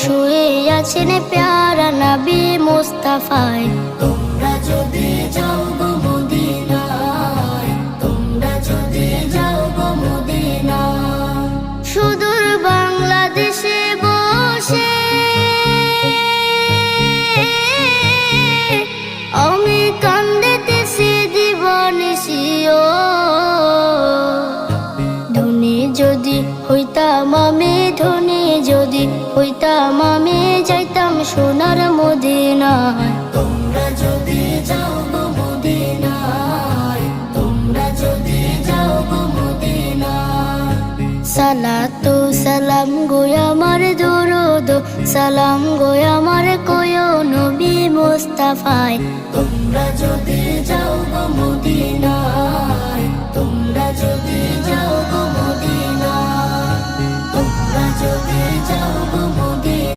শুয়ে আছেন প্যারা নবী মুস্তাফায়। তোমরা যদি যাও গো মদিনায়, তোমরা যদি যাও গো মদিনায়। সুদূর বাংলাদেশে বসে আমি কান্দিতেছি দিবানিশিও। ধনী যদি হইতাম আমি, ধনী যদি হইতাম আমি, যাইতাম সোনার মদিনায়। তোমরা যদি যাও গো মদিনায়, তোমরা যদি যাও গো মদিনায়। সালাতু সালাম গো আমার দুরুদ সালাম গো আমার কয় নবী মুস্তাফায়। তোমরা যদি যাও গো মদিনায়, তোমরা যদি যাও গো মদিনায়, তোমরা যদি যাও